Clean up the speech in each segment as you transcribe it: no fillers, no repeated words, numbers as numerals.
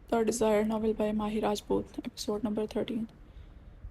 The Desire novel by Mahi Rajput, episode number 13.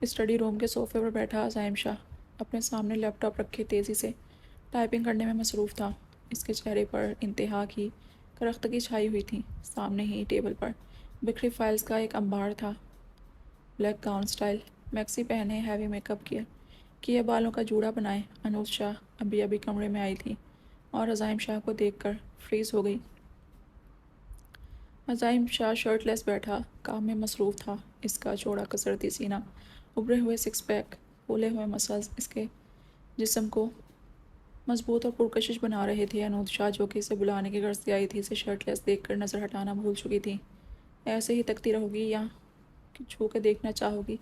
Study روم کے صوفے پر بیٹھا عزائم شاہ اپنے سامنے لیپ ٹاپ رکھے تیزی سے ٹائپنگ کرنے میں مصروف تھا۔ اس کے چہرے پر انتہا کی کرختگی چھائی ہوئی تھی۔ سامنے ہی ٹیبل پر بکھری فائلز کا ایک انبار تھا۔ بلیک گاؤن سٹائل میکسی پہنے، ہیوی میک اپ کیے بالوں کا جوڑا بنائے انوج شاہ ابھی کمرے میں آئی تھی اور عزائم شاہ کو دیکھ کر فریز ہو گئی۔ عزائم شاہ شرٹ لیس بیٹھا کام میں مصروف تھا۔ اس کا چوڑا کسرتی سینہ، ابھرے ہوئے سکس پیک، پھولے ہوئے مسلز اس کے جسم کو مضبوط اور پرکشش بنا رہے تھے۔ انوج شاہ جو کہ اسے بلانے کی غرض سے آئی تھی، اسے شرٹ لیس دیکھ کر نظر ہٹانا بھول چکی تھی۔ ایسے ہی تکتی رہو گی یا چھو کے دیکھنا چاہو گی؟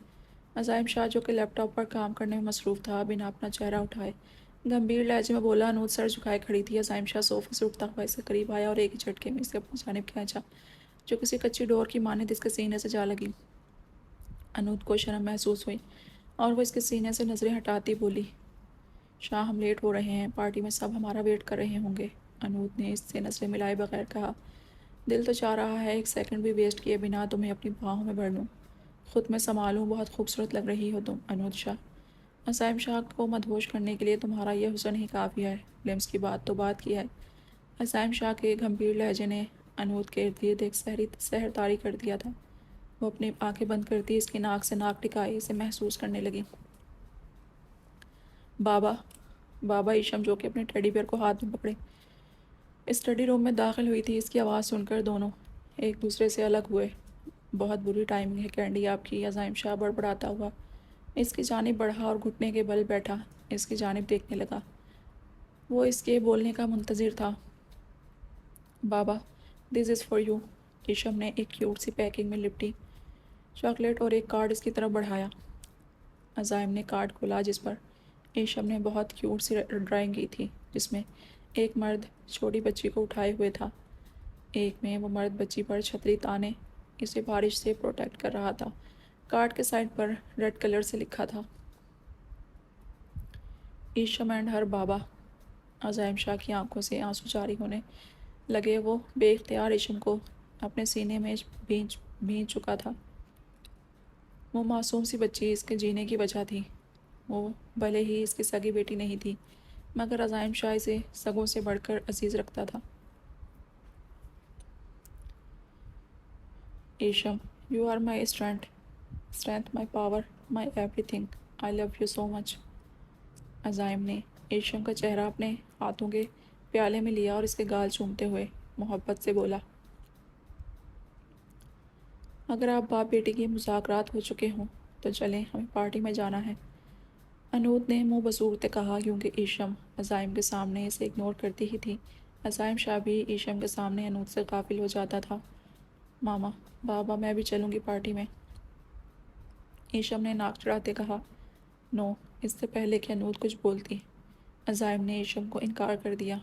عزائم شاہ جو کہ لیپ ٹاپ پر کام کرنے میں مصروف تھا بنا اپنا چہرہ اٹھائے گمبھیر لہجے میں بولا۔ انوج سر جھکائے کھڑی تھی۔ عزائم شاہ صوفے سے اٹھتا ہوا اس کے قریب آیا اور ایک ہی جھٹکے میں اسے اپنی جانب کھینچا جو کسی کچی ڈور کی مانند اس کے سینے سے جا لگی۔ انود کو شرم محسوس ہوئی اور وہ اس کے سینے سے نظریں ہٹاتی بولی، شاہ ہم لیٹ ہو رہے ہیں، پارٹی میں سب ہمارا ویٹ کر رہے ہوں گے۔ انود نے اس سے نظریں ملائے بغیر کہا، دل تو چاہ رہا ہے ایک سیکنڈ بھی ویسٹ کیے بنا تمہیں اپنی باہوں میں بھر لوں، خود میں سنبھالوں، بہت خوبصورت لگ رہی ہو تم انود شاہ۔ عزائم شاہ کو مدہوش کرنے کے لیے تمہارا یہ حسن ہی کافی ہے، لمس کی بات تو بات کی ہے۔ عزائم شاہ کے گمبھیر لہجے نے انود کے ارد گرد ایک سحر طاری کر دیا تھا۔ وہ اپنی آنکھیں بند کرتی اس کی ناک سے ناک ٹکائی اسے محسوس کرنے لگی۔ بابا بابا ایشم جو کہ اپنے ٹیڈی بیئر کو ہاتھ میں پکڑے اسٹڈی روم میں داخل ہوئی تھی، اس کی آواز سن کر دونوں ایک دوسرے سے الگ ہوئے۔ بہت بری ٹائمنگ ہے کینڈی آپ کی، عزائم شاہ بڑبڑاتا ہوا اس کی جانب بڑھا اور گھٹنے کے بل بیٹھا اس کی جانب دیکھنے لگا۔ وہ اس کے بولنے کا منتظر تھا۔ بابا دس از فار یو۔ ایشم نے ایک کیوٹ سی پیکنگ میں لپٹی چاکلیٹ اور ایک کارڈ اس کی طرف بڑھایا۔ عزائم نے کارڈ کھولا جس پر ایشم نے بہت کیوٹ سی ڈرائنگ کی تھی، جس میں ایک مرد چھوٹی بچی کو اٹھائے ہوئے تھا۔ ایک میں وہ مرد بچی پر چھتری تانے اسے بارش سے پروٹیکٹ کر رہا تھا۔ کارڈ کے سائڈ پر ریڈ کلر سے لکھا تھا، ایشم اینڈ ہر بابا۔ عزائم شاہ کی آنکھوں سے آنسو جاری ہونے لگے۔ وہ بے اختیار ایشم کو اپنے سینے میں بھینچ چکا تھا۔ وہ معصوم سی بچی اس کے جینے کی وجہ تھی۔ وہ بھلے ہی اس کی سگی بیٹی نہیں تھی مگر عزائم شاہ اسے سگوں سے بڑھ کر عزیز رکھتا تھا۔ Isham you are my strength, my power, my everything, I love you so much. Azaim نے ایشم کا چہرہ اپنے ہاتھوں کے پیالے میں لیا اور اس کے گال چومتے ہوئے محبت سے بولا، اگر آپ باپ بیٹی کی مذاکرات ہو چکے ہوں تو چلیں، ہمیں پارٹی میں جانا ہے۔ انود نے منہ بصورت کہا کیونکہ ایشم عزائم کے سامنے اسے اگنور کرتی ہی تھی۔ عزائم شاہ بھی ایشم کے سامنے انود سے غافل ہو جاتا تھا۔ ماما بابا میں بھی چلوں گی پارٹی میں، ایشم نے ناک چڑھاتے کہا۔ نو، اس سے پہلے کہ انود کچھ بولتی عزائم نے ایشم کو انکار کر دیا۔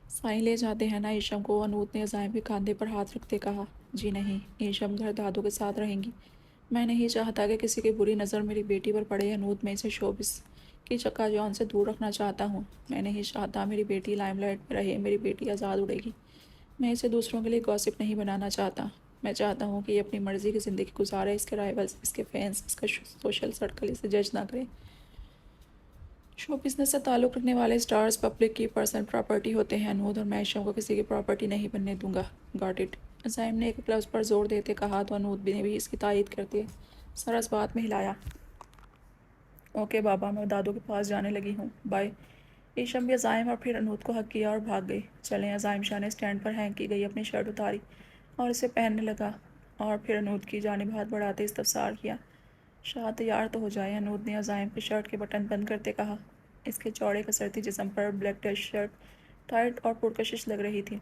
سائیں لے جاتے ہیں نا ایشم کو، انود نے عزائم کے کاندھے پر ہاتھ رکھتے کہا۔ جی نہیں، ایشم گھر دادو کے ساتھ رہیں گی، میں نہیں چاہتا کہ کسی کی بری نظر میری بیٹی پر پڑے۔ انود میں اسے شوبز کی چکا جون سے دور رکھنا چاہتا ہوں، میں نہیں چاہتا میری بیٹی لائم لائٹ میں رہے، میری بیٹی آزاد اڑے گی، میں اسے دوسروں کے لیے گوسپ نہیں بنانا چاہتا، میں چاہتا ہوں کہ یہ اپنی مرضی کی زندگی گزارے، اس کے رائیولز، اس کے فینس، اس کا سوشل سرکل اسے جج نہ کرے۔ شو بزنس سے تعلق رکھنے والے اسٹارز پبلک کی پرسنل پراپرٹی ہوتے ہیں، انود اور میں ایشم کو کسی کی پراپرٹی نہیں بننے دوں گا۔ گاٹ اٹ، عزائم نے ایک لفظ پر زور دیتے کہا تو انود نے بھی اس کی تائید کرتے سر اس بات میں ہلایا۔ اوکے بابا، میں دادو کے پاس جانے لگی ہوں، بائے۔ ایشم بھی عزائم اور پھر انود کو حق کیا اور بھاگ گئی۔ چلیں، عزائم شاہ نے اسٹینڈ پر ہینگ کی گئی اپنی شرٹ اتاری اور اسے پہننے لگا اور پھر انود کی جانب ہاتھ بڑھاتے استفسار کیا، شاہ تیار تو ہو جائے۔ انود نے عزائم کے شرٹ کے بٹن بند کرتے کہا۔ اس کے چوڑے کسرتی جسم پر بلیک ڈریس شرٹ ٹائٹ اور پرکشش لگ رہی تھی۔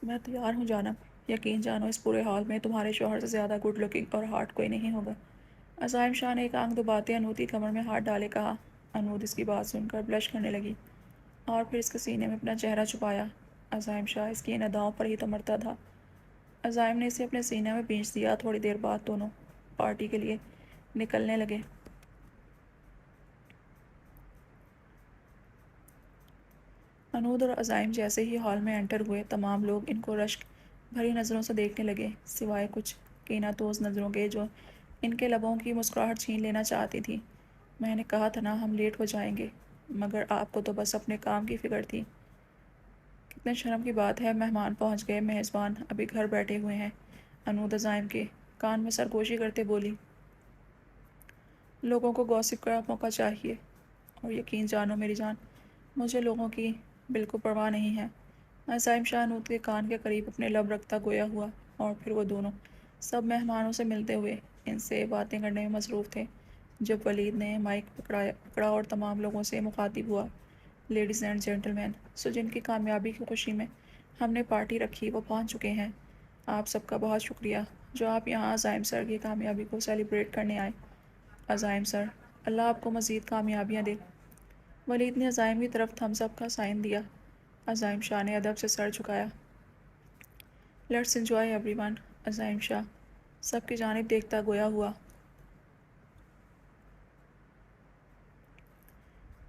میں تیار ہوں جانب، یقین جانو اس پورے ہال میں تمہارے شوہر سے زیادہ گڈ لکنگ اور ہارٹ کوئی نہیں ہوگا۔ عزائم شاہ نے ایک آنکھ دباتے انود کی کمر میں ہاتھ ڈالے کہا۔ انود اس کی بات سن کر بلش کرنے لگی اور پھر اس کے سینے میں اپنا چہرہ چھپایا۔ عزائم شاہ اس کی ان اداؤں پر ہی تو مرتا تھا۔ عزائم نے اسے اپنے سینے میں بھینچ دیا۔ تھوڑی دیر بعد دونوں پارٹی کے لیے نکلنے لگے۔ انود اور عزائم جیسے ہی ہال میں انٹر ہوئے، تمام لوگ ان کو رشک بھری نظروں سے دیکھنے لگے، سوائے کچھ کینہ توز نظروں کے جو ان کے لبوں کی مسکراہٹ چھین لینا چاہتی تھی۔ میں نے کہا تھا نا ہم لیٹ ہو جائیں گے، مگر آپ کو تو بس اپنے کام کی فکر تھی۔ کتنے شرم کی بات ہے، مہمان پہنچ گئے، میزبان ابھی گھر بیٹھے ہوئے ہیں۔ انود عزائم کے کان میں سرگوشی کرتے بولی۔ لوگوں کو گوسپ کا موقع چاہیے، اور یقین جانو میری جان، مجھے لوگوں کی بالکل پرواہ نہیں ہے۔ عزائم شاہ انود کے کان کے قریب اپنے لب رکھتا گویا ہوا، اور پھر وہ دونوں سب مہمانوں سے ملتے ہوئے ان سے باتیں کرنے میں مصروف تھے جب ولید نے مائک پکڑا اور تمام لوگوں سے مخاطب ہوا۔ لیڈیز اینڈ جینٹل مین، سو جن کی کامیابی کی خوشی میں ہم نے پارٹی رکھی وہ پہنچ چکے ہیں۔ آپ سب کا بہت شکریہ جو آپ یہاں عزائم سر کی کامیابی کو سیلیبریٹ کرنے آئے۔ عزائم سر، اللہ آپ کو مزید کامیابیاں دے۔ ولید نے عزائم کی طرف تھمز اپ کا سائن دیا۔ عزائم شاہ نے ادب سے سر جھکایا۔ Let's enjoy everyone. Azaim Shah سب کی جانب دیکھتا گویا ہوا۔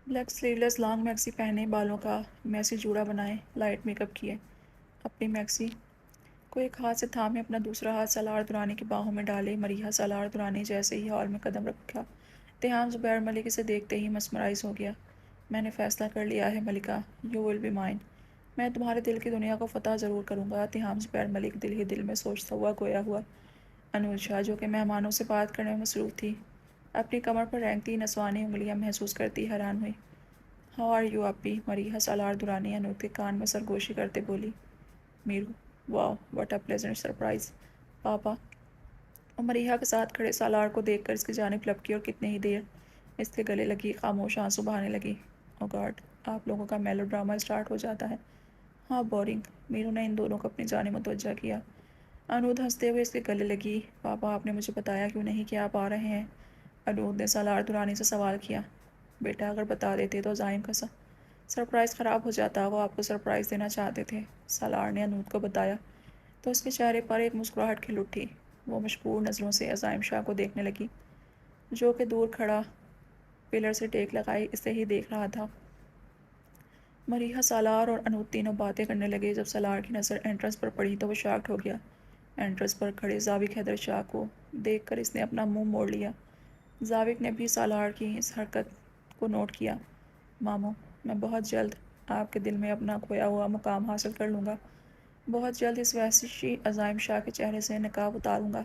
Black sleeveless long maxi پہنے، بالوں کا میسی جوڑا بنائے، لائٹ میک اپ کیے، اپنی میکسی کو ایک ہاتھ سے تھامے اپنا دوسرا ہاتھ سالار دورانی کی باہوں میں ڈالے، مریحہ سالار دورانی جیسے ہی ہال میں قدم رکھا، تیہام زبیر ملک اسے دیکھتے ہی مسمرائز ہو گیا۔ میں نے فیصلہ کر لیا ہے ملکہ، یو ول بی مائن۔ میں تمہارے دل کی دنیا کو فتح ضرور کروں گا۔ تیہام زبیر ملک دل ہی دل میں سوچتا ہوا گویا ہوا۔ انود شاہ جو کہ مہمانوں سے بات کرنے میں مصروف تھی، اپنی کمر پر رینگتی نسوانی انگلیاں محسوس کرتی حیران ہوئی۔ ہاؤ آر یو اپی؟ مریحہ سالار دورانی انود کے کان میں سرگوشی کرتے بولی۔ Meeru, wow what a pleasant surprise papa. اور مریحہ کے ساتھ کھڑے سالار کو دیکھ کر اس کی جانب لپکی اور کتنی ہی دیر اس کے گلے لگی، خاموش آنسو بہانے لگی۔ او گاڈ، آپ لوگوں کا میلو ڈرامہ اسٹارٹ ہو جاتا ہے۔ ہاں بورنگ۔ میرو نے ان دونوں کو اپنی جانب متوجہ کیا۔ انود ہنستے ہوئے اس کے گلے لگی۔ پاپا آپ نے مجھے بتایا کیوں نہیں کہ آپ آ رہے ہیں؟ انود نے سالار دورانی سے سوال کیا۔ بیٹا اگر بتا دیتے تو عزائم کا سرپرائز خراب ہو جاتا، وہ آپ کو سرپرائز دینا چاہتے تھے۔ سالار نے انود کو بتایا تو اس کے چہرے پر ایک مسکراہٹ کھل اٹھی۔ وہ مشکور نظروں سے عزائم شاہ کو دیکھنے لگی جو کہ دور کھڑا پلر سے ٹیک لگائے اسے ہی دیکھ رہا تھا۔ مریحہ سالار اور انود تینوں باتیں کرنے لگے۔ جب سالار کی نظر انٹرنس پر پڑی تو وہ شاکڈ ہو گیا۔ انٹرنس پر کھڑے ذاوق حیدر شاہ کو دیکھ کر اس نے اپنا منہ موڑ لیا۔ ذاوق نے بھی سالار کی اس حرکت کو نوٹ کیا۔ ماموں، میں بہت جلد آپ کے دل میں اپنا کھویا ہوا مقام حاصل کر لوں گا۔ بہت جلد اس وحشی عزائم شاہ کے چہرے سے نقاب اتاروں گا۔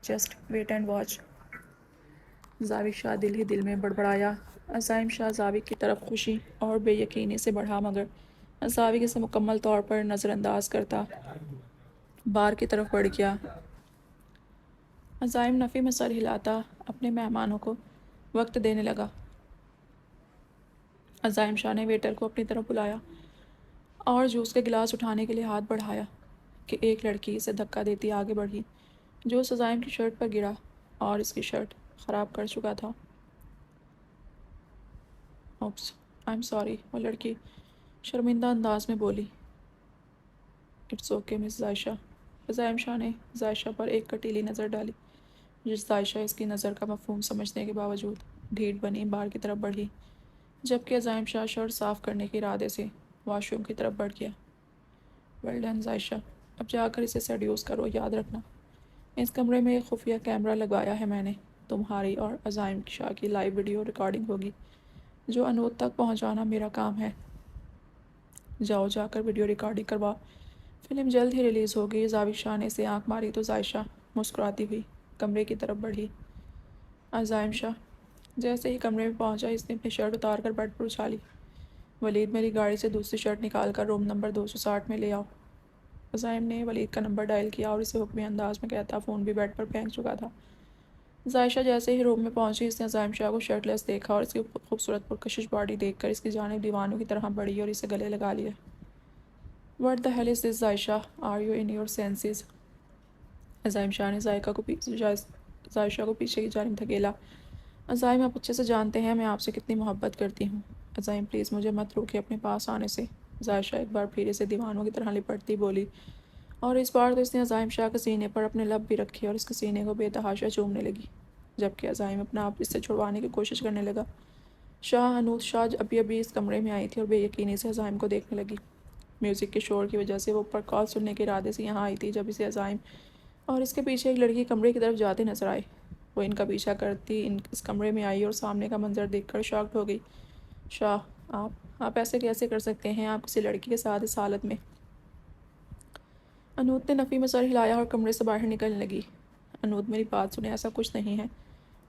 Just wait and watch. Zawaq Shah دل ہی دل میں بڑبڑایا۔ عزائم شاہ ذاوق کی طرف خوشی اور بے یقینی سے بڑھا، مگر ذاوق اسے مکمل طور پر نظر انداز کرتا بار کی طرف بڑھ گیا۔ عزائم نفی میں سر ہلاتا اپنے مہمانوں کو وقت دینے لگا۔ عزائم شاہ نے ویٹر کو اپنی طرف بلایا اور جوس کے گلاس اٹھانے کے لیے ہاتھ بڑھایا کہ ایک لڑکی اسے دھکا دیتی آگے بڑھی۔ جوس عزائم کی شرٹ پر گرا اور اس کی شرٹ خراب کر چکا تھا۔ اوپس، آئی ایم سوری، وہ لڑکی شرمندہ انداز میں بولی۔ اٹس اوکے مس ذائشہ۔ عزائم شاہ نے ذائشہ پر ایک کٹیلی نظر ڈالی، جس ذائشہ اس کی نظر کا مفہوم سمجھنے کے باوجود ڈھیٹ بنی بار کی طرف بڑھی، جبکہ عزائم شاہ شرٹ صاف کرنے کے ارادے سے واش روم کی طرف بڑھ گیا۔ ویل ڈن ذائشہ، اب جا کر اسے سیڈیوس کرو۔ یاد رکھنا، اس کمرے میں ایک خفیہ کیمرہ لگوایا ہے میں نے۔ تمہاری اور عزائم شاہ کی لائیو ویڈیو ریکارڈنگ ہوگی جو انود تک پہنچانا میرا کام ہے۔ جاؤ جا کر ویڈیو ریکارڈنگ کرواؤ، فلم جلد ہی ریلیز ہوگی۔ ذاوق شاہ نے اسے آنکھ ماری تو ذائشہ مسکراتی ہوئی کمرے کی طرف بڑھی۔ عزائم شاہ جیسے ہی کمرے میں پہنچا اس نے اپنی شرٹ اتار کر بیڈ پر اچھالی۔ ولید میری گاڑی سے دوسری شرٹ نکال کر روم نمبر 260 میں لے آؤ۔ عزائم نے ولید کا نمبر ڈائل کیا اور اسے حکمی انداز میں کہتا فون بھی بیڈ پر پھینک چکا تھا۔ ذائشہ جیسے ہی روم میں پہنچی اس نے عزائم شاہ کو شرٹ لیس دیکھا اور اس کی خوبصورت پرکشش باڈی دیکھ کر اس کی جانب دیوانوں کی طرح بڑھی اور اسے گلے لگا لیا۔ What the hell is this ذائشہ؟ Are you in your senses؟ عزائم شاہ نے ذائشہ کو پیچھے کی جانب دھکیلا۔ عزائم، آپ اچھے سے جانتے ہیں میں آپ سے کتنی محبت کرتی ہوں۔ عزائم پلیز مجھے مت روکے اپنے پاس آنے سے۔ ذائشہ ایک بار پھر اسے دیوانوں کی طرح لپٹتی بولی، اور اس بار تو اس نے عزائم شاہ کے سینے پر اپنے لب بھی رکھے اور اس کے سینے کو بے تحاشا چومنے لگی، جبکہ عزائم اپنا آپ اس سے چھڑوانے کی کوشش کرنے لگا۔ شاہ انود شاہ ابھی اس کمرے میں آئی تھی اور بے یقینی سے عزائم کو دیکھنے لگی۔ میوزک کے شور کی وجہ سے وہ اوپر کال سننے کے ارادے سے یہاں آئی تھی جب اسے عزائم اور اس کے پیچھے ایک لڑکی کمرے کی طرف جاتے نظر آئے۔ وہ ان کا پیچھا کرتی اس کمرے میں آئی اور سامنے کا منظر دیکھ کر شاکڈ ہو گئی۔ شاہ، آپ ایسے کیسے کر سکتے ہیں؟ آپ کسی لڑکی کے ساتھ اس حالت میں؟ انود نے نفی میں سر ہلایا اور کمرے سے باہر نکلنے لگی۔ انود، میری بات سنیں، ایسا کچھ نہیں ہے۔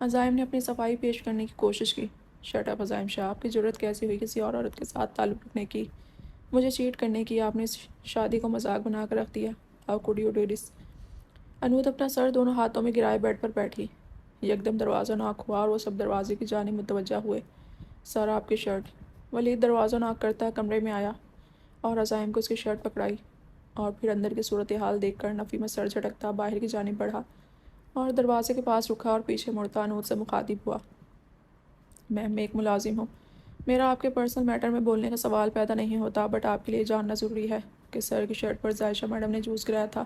عزائم نے اپنی صفائی پیش کرنے کی کوشش کی۔ شٹ اپ عزائم شاہ، آپ کی جرت کیسی ہوئی کسی اور عورت کے ساتھ تعلق رکھنے کی؟ مجھے چیٹ کرنے کی آپ نے اس شادی کو مذاق بنا کر رکھ دیا۔ How could you do this? Anood اپنا سر دونوں ہاتھوں میں گرائے بیڈ پر بیٹھی۔ یکدم دروازہ ناک ہوا اور وہ سب دروازے کی جانب متوجہ ہوئے۔ سر، آپ کی شرٹ۔ ولید دروازہ ناک کرتا کمرے میں آیا اور عزائم کو اس کی شرٹ پکڑائی، اور پھر اندر کی صورتحال دیکھ کر نفی میں سر جھٹکتا باہر کی جانب بڑھا اور دروازے کے پاس رکا اور پیچھے مڑتا انود سے مخاطب ہوا۔ میم، میں ایک ملازم ہوں، میرا آپ کے پرسنل میٹر میں بولنے کا سوال پیدا نہیں ہوتا، بٹ آپ کے لیے جاننا ضروری ہے کہ سر کی شرٹ پر ظاہشہ میڈم نے جوس گرایا تھا،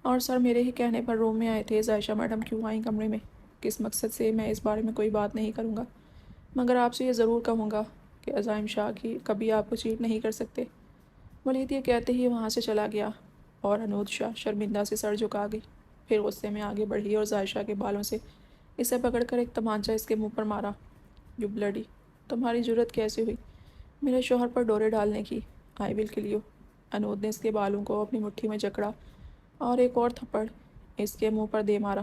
اور سر میرے ہی کہنے پر روم میں آئے تھے۔ ظاہشہ میڈم کیوں آئیں کمرے میں، کس مقصد سے، میں اس بارے میں کوئی بات نہیں کروں گا، مگر آپ سے یہ ضرور کہوں گا کہ عزائم شاہ کی کبھی آپ کو چیٹ نہیں کر سکتے۔ ولید یہ کہتے ہی وہاں سے چلا گیا اور انود شاہ شرمندہ سے سر جھکا گئی، پھر غصے میں آگے بڑھی اور ظاہشہ کے بالوں سے اسے پکڑ کر ایک تمانچہ اس کے منہ پر مارا۔ یو بلڈی، تمہاری جرت کیسے ہوئی میرے شوہر پر ڈورے ڈالنے کی؟ آئی ول کل یو۔ انود نے اس کے بالوں کو اپنی مٹھی میں جکڑا اور ایک اور تھپڑ اس کے منہ پر دے مارا۔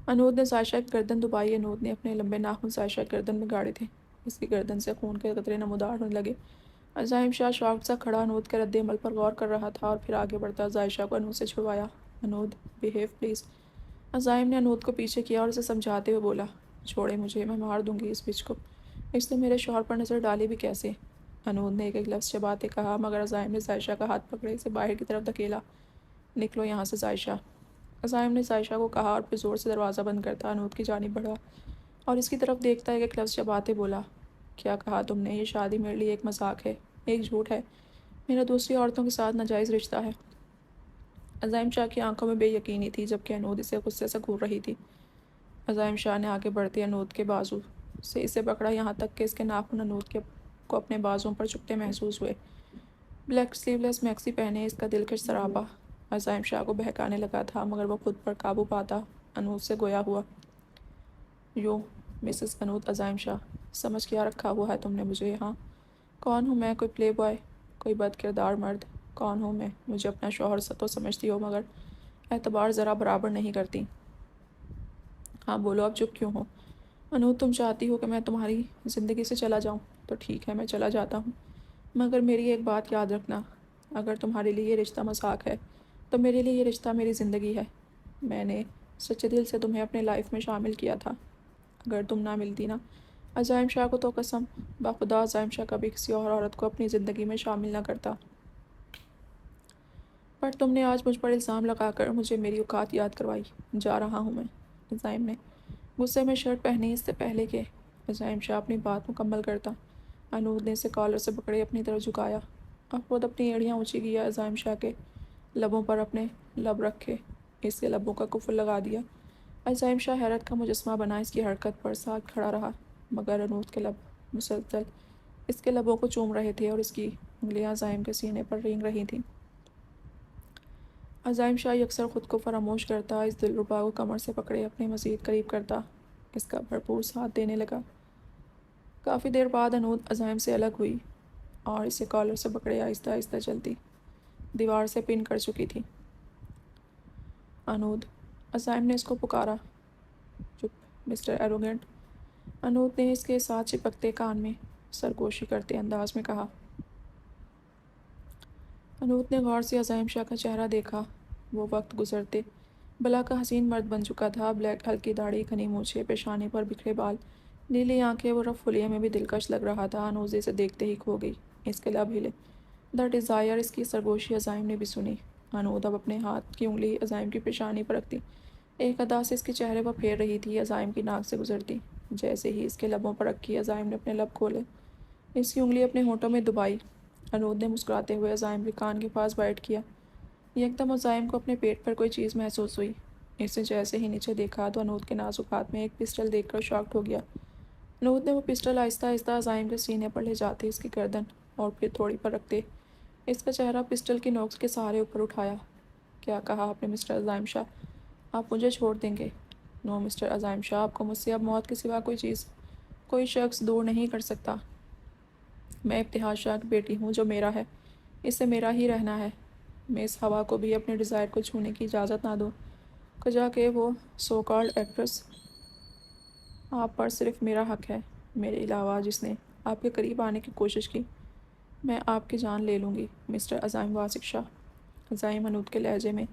انود نے ظاہشہ کی گردن دبائی۔ انود نے اپنے لمبے ناخن ظاہشہ کی گردن میں گاڑے تھے، اس کی گردن سے خون کے قطرے نمودار ہونے لگے۔ عزائم شاہ شاکڈ سا کھڑا انود کے رد عمل پر غور کر رہا تھا اور پھر آگے بڑھتا ظاہشہ کو انود سے چھڑوایا۔ انود، بیہیو پلیز۔ عزائم نے انود کو پیچھے کیا اور اسے سمجھاتے ہوئے بولا، چھوڑے مجھے، میں مار دوں گی اس بچ کو، اس نے میرے شوہر پر نظر ڈالی بھی کیسے؟ انود نے ایک لفظ چباتے کہا، مگر عزائم نے ظاہشہ کا ہاتھ پکڑے اسے باہر کی طرف دھکیلا۔ نکلو یہاں سے ظاہشہ۔ عزائم نے ظاہشہ کو کہا اور پھر زور سے دروازہ بند کرتا انود کی جانب بڑھا اور اس کی طرف دیکھتا ایک لفظ چباتے بولا، کیا کہا تم نے؟ یہ شادی میرے لیے ایک مذاق ہے، ایک جھوٹ ہے، میرا دوسری عورتوں کے ساتھ ناجائز رشتہ ہے۔ عزائم شاہ کی آنکھوں میں بے یقینی تھی جبکہ انود اسے غصے سے گھور رہی تھی۔ عزائم شاہ نے آگے بڑھتے انود کے بازو سے اسے پکڑا یہاں تک کہ اس کے ناخن انود کو اپنے بازوؤں پر چپتے محسوس ہوئے۔ بلیک سلیو لیس میکسی پہنے اس کا دلکش سراپا عزائم شاہ کو بہکانے لگا تھا، مگر وہ خود پر قابو پاتا انود سے گویا ہوا۔ یو مسز انود عزائم شاہ، سمجھ کیا رکھا ہوا ہے تم نے مجھے یہاں؟ کون ہوں میں؟ کوئی پلے بوائے، کوئی بد کردار مرد؟ کون ہوں میں؟ مجھے اپنا شوہر تو سمجھتی ہو مگر اعتبار ذرا برابر نہیں کرتی۔ ہاں بولو، اب چپ کیوں ہو؟ انود، تم چاہتی ہو کہ میں تمہاری زندگی سے چلا جاؤں تو ٹھیک ہے، میں چلا جاتا ہوں، مگر میری ایک بات یاد رکھنا، اگر تمہارے لیے یہ رشتہ مذاق ہے تو میرے لیے یہ رشتہ میری زندگی ہے۔ میں نے سچے دل سے تمہیں اپنے لائف میں شامل کیا تھا، اگر تم نہ ملتی نا عزائم شاہ کو تو قسم بخدا عزائم شاہ کبھی کسی اور عورت کو اپنی زندگی میں شامل نہ کرتا، پر تم نے آج مجھ پر الزام لگا کر مجھے میری اوقات یاد کروائی۔ جا رہا ہوں میں، عزائم نے غصے میں شرٹ پہنی اس سے پہلے کہ عزائم شاہ اپنی بات مکمل کرتا۔ انود نے اسے کالر سے پکڑے اپنی طرف جھکایا اور خود اپنی ایڑیاں اونچی کیا عزائم شاہ کے لبوں پر اپنے لب رکھے اس کے لبوں کا کفل لگا دیا۔ عزائم شاہ حیرت کا مجسمہ بنا اس کی حرکت پر ساتھ کھڑا رہا، مگر انود کے لب مسلسل اس کے لبوں کو چوم رہے تھے اور اس کی انگلیاں عزائم کے سینے پر رینگ رہی تھیں۔ عزائم شاہ اکثر خود کو فراموش کرتا اس دلربا کو کمر سے پکڑے اپنے مزید قریب کرتا، اس کا بھرپور ساتھ دینے لگا۔ کافی دیر بعد انود عزائم سے الگ ہوئی اور اسے کالر سے پکڑے آہستہ آہستہ چلتی دیوار سے پن کر چکی تھی۔ انود، عزائم نے اس کو پکارا۔ چپ مسٹر ایروگنٹ، انود نے اس کے ساتھ چپکتے کان میں سرگوشی کرتے انداز میں کہا۔ انود نے غور سے عزائم شاہ کا چہرہ دیکھا، وہ وقت گزرتے بلا کا حسین مرد بن چکا تھا، بلیک ہلکی داڑھی، گھنی مونچھیں، پیشانے پر بکھرے بال، نیلی آنکھیں، وہ رف حلیے میں بھی دلکش لگ رہا تھا۔ انود اسے دیکھتے ہی کھو گئی، اس کے لب ہلے۔ دا ڈیزائر، اس کی سرگوشی عزائم نے بھی سنی۔ انود اب اپنے ہاتھ کی انگلی عزائم کی پیشانی پر رکھتی ایک ادا سے اس کے چہرے پر پھیر رہی تھی، عزائم کی ناک سے گزرتی۔ جیسے ہی اس کے لبوں پر رکھی عزائم نے اپنے لب کھولے، اس کی انگلی اپنے ہونٹوں میں دبائی۔ انود نے مسکراتے ہوئے عزائم کے کان کے پاس بائٹ کیا۔ یکدم عزائم کو اپنے پیٹ پر کوئی چیز محسوس ہوئی، اس نے جیسے ہی نیچے دیکھا تو انود کے نازک ہاتھ میں ایک پسٹل دیکھ کر شاکڈ ہو گیا۔ انود نے وہ پسٹل آہستہ آہستہ عزائم کے سینے پر لے جاتے اس کی گردن اور پھر تھوڑی پر رکھتے اس کا چہرہ پسٹل کی نوک کے سہارے اوپر اٹھایا۔ کیا کہا آپ نے مسٹر عزائم شاہ؟ آپ مجھے چھوڑ دیں گے؟ نو مسٹر عزائم شاہ، آپ کو مجھ سے اب موت کے سوا کوئی شخص دور نہیں کر سکتا۔ میں ابتہاج شاہ کی بیٹی ہوں، جو میرا ہے اسے میرا ہی رہنا ہے۔ میں اس ہوا کو بھی اپنے ڈیزائر کو چھونے کی اجازت نہ دوں، کجا کہ وہ سو کالڈ ایکٹریس آپ پر صرف میرا حق ہے۔ میرے علاوہ جس نے آپ کے قریب آنے کی کوشش کی، میں آپ کی جان لے لوں گی۔ مسٹر عزائم واسق شاہ، عزائم حنود کے لہجے میں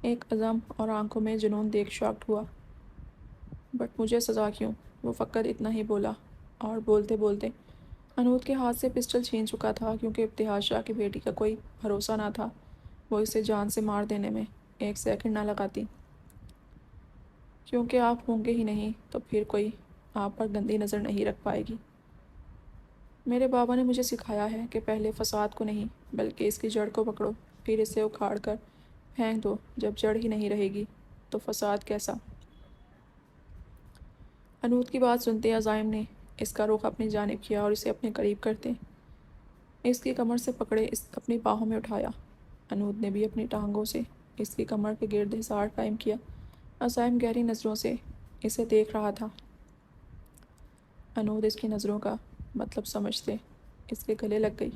ایک عزم اور آنکھوں میں جنون دیکھ شاکڈ ہوا۔ بٹ مجھے سزا کیوں؟ وہ فقط اتنا ہی بولا، اور بولتے بولتے حنود کے ہاتھ سے پسٹل چھین چکا تھا، کیونکہ ابتہاج شاہ کی بیٹی کا کوئی بھروسہ نہ تھا۔ وہ اسے جان سے مار دینے میں ایک سیکنڈ نہ لگاتی، کیونکہ آپ ہوں گے ہی نہیں تو پھر کوئی آپ پر گندی نظر نہیں رکھ پائے گی۔ میرے بابا نے مجھے سکھایا ہے کہ پہلے فساد کو نہیں بلکہ اس کی جڑ کو پکڑو، پھر اسے اکھاڑ کر پھینک دو۔ جب جڑ ہی نہیں رہے گی تو فساد کیسا؟ حنود کی بات سنتے عزائم نے اس کا رخ اپنی جانب کیا اور اسے اپنے قریب کرتے اس کی کمر سے پکڑے اپنی باہوں میں اٹھایا۔ حنود نے بھی اپنی ٹانگوں سے اس کی کمر کے گرد حصار قائم کیا۔ عزائم گہری نظروں سے اسے دیکھ رہا تھا۔ حنود اس کی نظروں کا مطلب سمجھتے اس کے گلے لگ گئی۔